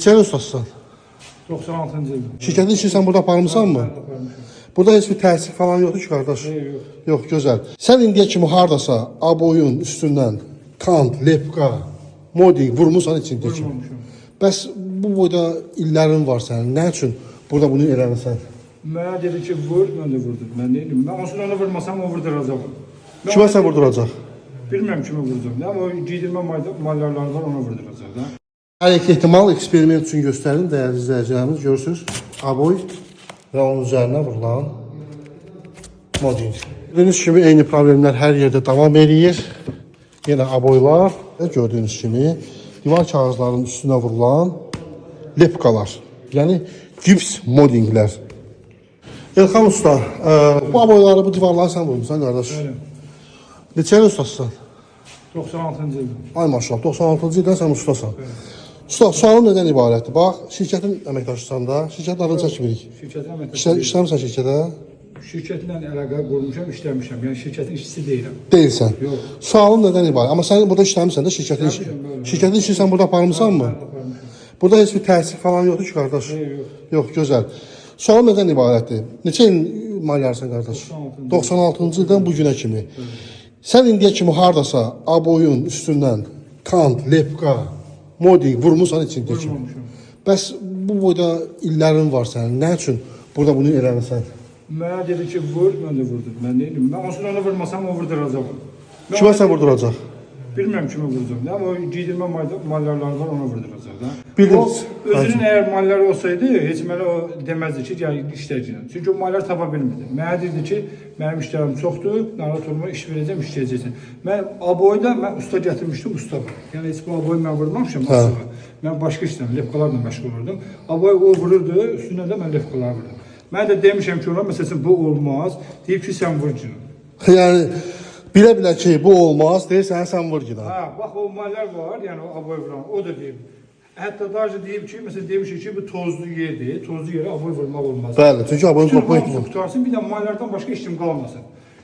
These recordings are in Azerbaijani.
Sen ustasın. 96-cı ildə. Şirkətin işini sən burada aparmısan mı? Burada heç bir təsir falan yoxdur ki, qardaş. Yox. Yox, gözəl. Sən indiyə kimi hardasa aboyun üstündən kant, lepka, modding vurmusan içində ki. Vurmamışam. Bəs bu boyda illərin var sənin. Nə üçün burada bunu eləmirsən? Mənə dedi ki, vur, mən də vurdum. Mən deyim, mən onsuz onu vurmasam, o vurduracaq. Kimə sən vurduracaq? Bilmirəm kimi vuracaq. Amma o giydirmə mallarları var, ona vurduracaq da. Hər iki ehtimal eksperiment üçün göstərin, dəyərli izləyicilərimiz. Görürsünüz, aboy və onun üzərinə vurulan modding. Gördüyünüz kimi eyni problemlər hər yerdə davam edir. Yenə aboylar və gördüyünüz kimi divar kağızlarının üstünə vurulan lepkalar. Yəni gips moddinglər. Elxan usta, bu aboyları, bu divarları sən vurmuşsan qardaş. Neçə il ustasın? 96-cı ildə. Ay maşallah, 96-cı ildən sən ustasan. Usta, sualım nədən ibarətdir? Bax, şirkətin əməkdaşısan da, şirkətin adını çəkmirik. Şirkətin əməkdaşı. İşləmirsən şirkətə? Şirkətlə əlaqə qurmuşam, işləmişəm. Yəni şirkətin işçisi deyiləm. Deyilsən. Yox. Sualım nədən ibarət? Amma sən burada işləmirsən də şirkətin işi. Şirkətin işini sən burada aparmısan mı? Burada heç bir təsir falan yoxdur ki, qardaş. Yox, gözəl. Sualım nədən ibarətdir? Neçə il maliyyarsan qardaş? 96-cı ildən bu günə kimi. Sən indiyə kimi hardasa aboyun üstündən kant, lepka, modding vurmusan içində ki. Bəs bu boyda illərin var sənin. Nə üçün burada bunu eləmirsən? Mənə dedi ki, vur, mən də vurdum. Mən deyim, mən onsuz onu vurmasam, o vurduracaq. Kimə sən vurduracaq? Bilmirəm kimi vuracaq. Amma o giydirmə mallarları var, ona vurduracaq da. Bildiniz. O özünün əgər malları olsaydı, heç mənə o deməzdi ki, gəl işləyəcəksən. Çünki o malları tapa bilmirdi. Mənə deyirdi ki, mənim işlərim çoxdur, narahat olma, iş verəcəm, işləyəcəksən. Mən aboyda mən usta gətirmişdim, usta var. Yəni heç bu aboyu mən vurmamışam asılı. Mən başqa işləm, lepkalarla məşğul olurdum. Aboy o vururdu, üstündən də mən lepkaları vurdum. Mən də demişəm ki, ona məsələn bu olmaz. Deyib ki, sən vur günü. Yəni bilə-bilə ki, bu olmaz, deyirsən, sən vur günə. Ha, bax o mallar var, yəni o aboy vuran, o da deyib. Hətta daha deyib ki, məsələn demişik ki, bu tozlu yerdir, tozlu yerə aboy vurmaq olmaz. Bəli, çünki aboyun topu etmir. Tutarsın, bir də mallardan başqa işim qalmasın.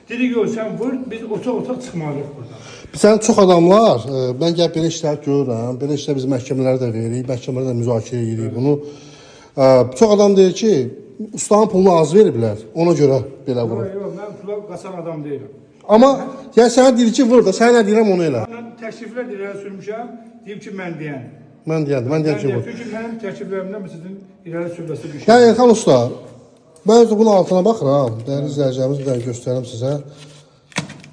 Dedi ki, sən vur, biz otaq çıxmalıyıq buradan. Sən çox adamlar, mən gəlib belə işlər görürəm, belə işlər biz məhkəmələrə də veririk, məhkəmələrdə müzakirə edirik bunu. Çox adam deyir ki, ustanın pulunu az veriblər, ona görə belə vurur. Yox, mən pula qaçan adam deyiləm. Amma yəni sənə deyir ki, vur da, sənə deyirəm onu elə. Ondan təkliflər irəli sürmüşəm, deyib ki, mən deyən. Mən deyəm ki, vur. Çünki mənim təkliflərimdən məsələn irəli sürüləsi bir şey. Yəni Elxan usta, mən özü bunun altına baxıram, dəyərli izləyicilərimiz bir dənə göstərim sizə.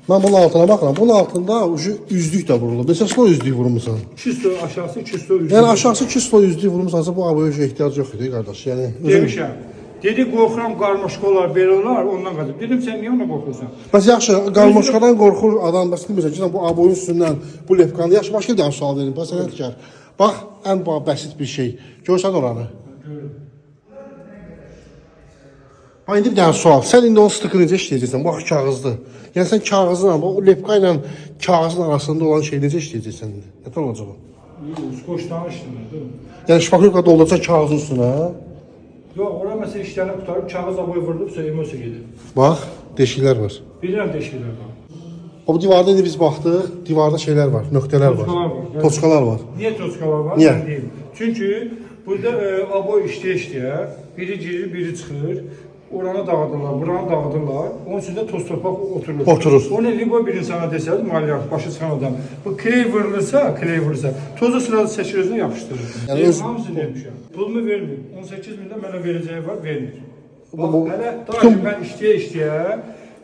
Mən bunun altına baxıram, bunun altında üzlük də vurulur. Neçə kilo üzlük vurmuşsan? 200 kilo aşağısı, 200 kilo üzlük. Yəni aşağısı 200 kilo üzlük vurmuşsansa bu aboya ehtiyac yox idi qardaş. Yəni demişəm. Dedi qorxuram qarmaşqa olar, belə olar, ondan qaçıb. Dedim sən niyə ona qorxursan? Bəs yaxşı, qarmaşqadan qorxur adam, bəs bilmirsən ki, sən bu aboyun üstündən bu lepkanı yaxşı başqa bir dənə sual verin. Bəs sənətkar. Bax, ən bəsit bir şey. Görsən oranı. Bax, indi bir dənə sual. Sən indi onun stıkı necə işləyəcəksən? Bax, kağızdır. Yəni sən kağızla, o lepka ilə kağızın arasında olan şey necə işləyəcəksən indi? Nə olacaq o? Skoçdan işləmir. Yəni şpakülka dolduracaq kağızın üstünə. Yox, ora məsələn işlərini qutarıb kağız aboy vurulubsa emosiya gedir. Bax, deşiklər var. Bilirəm deşiklər var. O divarda indi biz baxdıq, divarda şeylər var, nöqtələr var. Toçkalar var. Niyə toçkalar var? Niyə? Mən deyim. Çünki burada aboy işləyə-işləyə biri girir, biri çıxır. Oranı dağıdırlar, buranı dağıdırlar. Onun üstündə toz torpaq oturur. Onu libo bir insana desəz, maliyat başı çıxan adam. Bu kley vurulursa, tozu sırada seçir özünə yapışdırır. Yəni öz hamısını demişəm. Pulumu vermir. 18 mində mənə verəcəyi var, vermir. Bax, Bu- hələ daha ki mən işləyə-işləyə,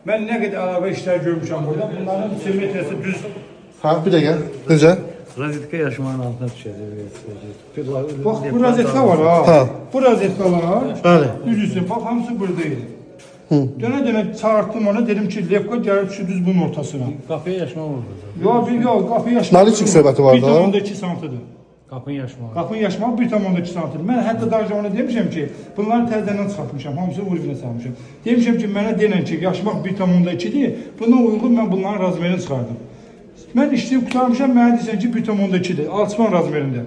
mən nə qədər əlavə işlər görmüşəm burada. Bunların simetriyası düz. Ha, bir dəqiqə. Necə? Rozetka yaşamağın altına düşəcək. Bax, bu rozetka var ha. Ha. Bu rozetkalar, Bəli. düz-düz, bax, hamısı buradaydı. Dönə-dönə çağırtdım ona, dedim ki, lepka gəlib düşür düz bunun ortasına. Qapıya yaşmaq olmaz. Yox, qapı yaşmaq. Naliçik söhbəti var da. 1,2 santidir. Qapın yaşmaq. Qapının yaşmaq 1,2 santidir. Mən hətta daha ona demişəm ki, bunları təzədən çıxartmışam, hamısını urvinə salmışam. Demişəm ki, mənə denən ki, yaşmaq 1,2-dir, buna uyğun mən bunların razmerini çıxardım. Mən işləyib qutarmışam, mənə deyirsən ki, 1,2-dir, alçıpan razmerində.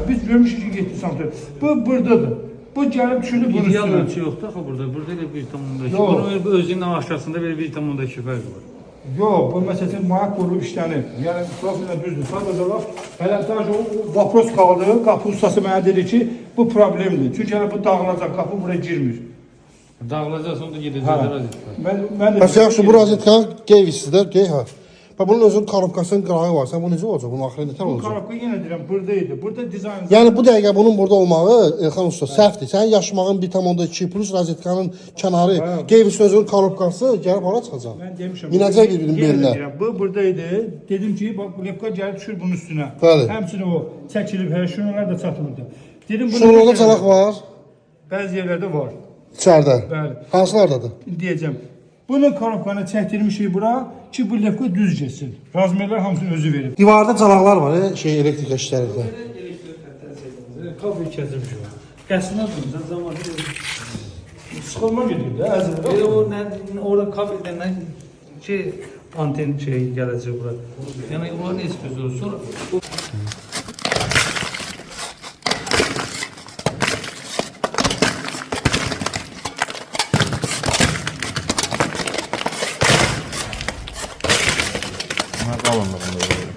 Biz görmüşük ki, 7 santidir. Bu, buradadır. Bu gəlib düşürdü bunun İdeal üstünə. ölçü yoxdur axı burada. Burada elə 1,2. Yox. Bunun özünün aşağısında belə 1,2 fərq var. Yox, bu məsələn mayaq qurulub işlənib. Yəni profillə düzdür. Sadəcə olaraq hələ daha o vapros qaldı. Qapı ustası mənə dedi ki, bu problemdir. Çünki hələ bu dağılacaq, qapı buraya girmir. Dağılacaq sonra da Hə. gedəcək rozetka. Mən də Bəs yaxşı bu rozetkanın qeyvisidir, qey ha. Bax bunun özünün korobkasının qırağı var. Sən bu necə olacaq? Bunun axırı nətər bu olacaq? korobka yenə deyirəm burada idi. Burada dizayn. Yəni bu dəqiqə bunun burada olmağı Elxan usta səhvdir. Sənin yaşmağın 1.2 plus rozetkanın kənarı, qeyvisi özünün korobkası gəlib ora çıxacaq. Mən demişəm. Minəcək bir-birinin yenə də belinə. deyirəm, bu burada idi. Dedim ki, bax bu lepka gəlib düşür bunun üstünə. Bəli. Həmçinin o çəkilib, hər şunlar da çatılırdı. Dedim bunu Şunlarda çalaq var, bəzi yerlərdə var. içəridə. Bəli. Hansılardadır? Deyəcəm. Bunun korobkanı çəkdirmişik bura ki, bu lepka düz getsin. Razmerlər hamısını özü verib. Divarda çalaqlar var, şey elektrik işlərində. Kablo kəsilmiş o. Qəsrinə duracaq zaman. Sıxılma gedir də, əzələ. O nə orada kabeldən nə şey anten şey gələcək bura. Yəni onlar nə istiyorsunuz sonra Bunlar qalınlığında verir.